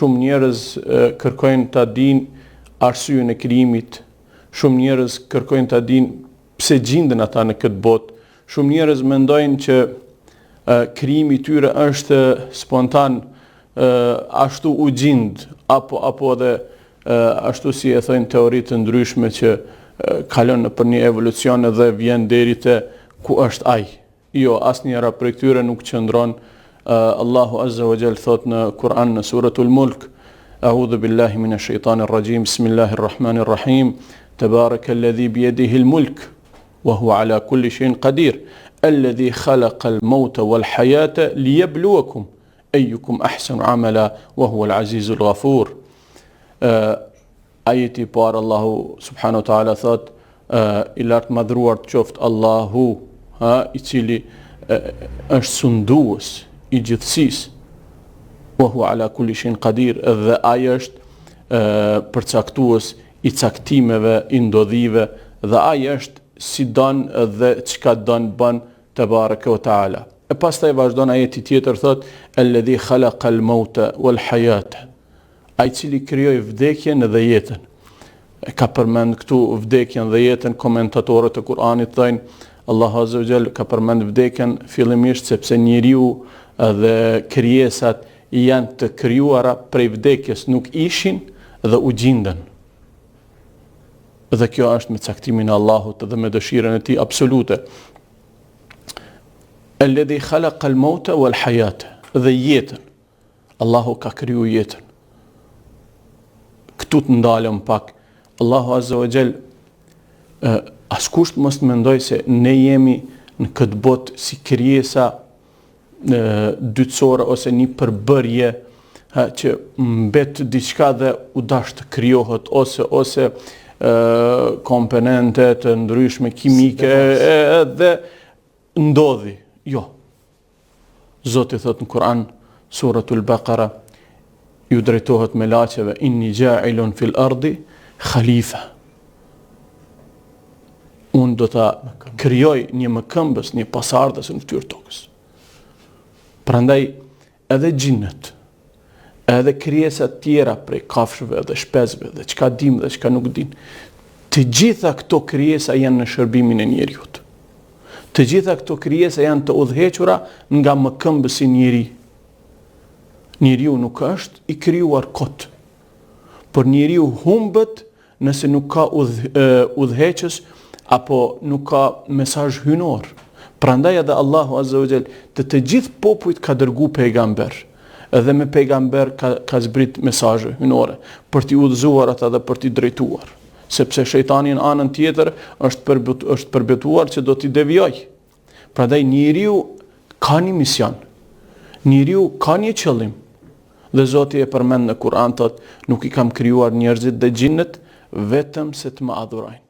shumë njerëz kërkojnë ta dinë arsyeën e krijimit, shumë njerëz kërkojnë ta dinë pse gjenden ata në këtë botë, shumë njerëz mendojnë që krijimi i tyre është spontan, ashtu u gjind, apo edhe ashtu si e thojnë teoritë të ndryshme që kalon për një evolucion dhe vjen deri te ku është ai. Jo, asnjëra prej këtyre nuk qëndron. Allahu Azza wa Jall thot në Kur'an në suratul Mulk: A'udhu billahi minash shaitanir rajim. Bismillahir rahmanir rahim. Tabarakalladhi biyadihi al-mulk wa huwa ala kulli shay'in qadir. Alladhi khalaqa al-mauta wal hayata liyabluwakum ayyukum ahsanu amala wa huwa al-azizul ghafur. Ajeti par Allahu subhanahu wa ta'ala thot: I lartë madhruar të qoftë Allahu, i cili është sundues i gjithësisë, wa huwa ala kulli shay'in qadir, dhe ai është përcaktues i caktimeve, i ndodhive, dhe ai është si don dhe çka don bën te baraka wa taala. E pastaj vazhdon ajeti tjetër thot: alladhi khalaqa al-mauta wal hayata, ai cili krijoi vdekjen dhe jetën. E ka përmend këtu vdekjen dhe jetën, komentatorët e Kur'anit thojnë Allahu Azza wa Jall ka përmend vdekjen fillimisht sepse njeriu dhe krijesat janë të krijuara prej vdekjes, nuk ishin dhe u gjindën. Dhe kjo është me caktimin e Allahut dhe me dëshirën e tij absolute. Alladhi khalaqa al-mauta wal hayata, dhe jetën. Allahu ka kriju jetën. Këtu të ndalëm pak. Allahu Azza wa Jall, askush mos të mendoj se ne jemi në këtë botë si krijesa dytësore ose një përbërje që mbet diçka dhe u dash të krijohet ose komponente të ndryshme kimike dhe ndodhi. Jo. Zoti thot në Kur'an, suratul Baqara, ju drejtohet me laqeve: inni ja'ilun fil ardi khalifa. Unë do ta krijoj një mëkëmbës, një pasardhës në fytyrë tokës. Prandaj edhe gjinët, edhe krijesat tjera prej kafshëve dhe shpezve dhe çka dim dhe çka nuk din, të gjitha këto krijesa janë në shërbimin e njeriut. Të gjitha këto krijesa janë të udhëhequra nga mëkëmbësi njeri. Njeriu nuk është i krijuar kot, por njeriu humbet nëse nuk ka udhëheqës apo nuk ka mesazh hynor. Prandaj edhe Allahu Azza wa Jall të gjithë popujt ka dërgu pejgamber, edhe me pejgamber ka zbrit mesazhe hynore për t'i udhëzuar ata dhe për t'i drejtuar, sepse shejtani në anën tjetër është përbetuar që do t'i devijoj. Prandaj njeriu ka një mision, njeriu ka një qëllim, dhe Zoti e përmend në Kur'an thot: nuk i kam krijuar njerëzit dhe gjinët vetëm se të më adhurojnë.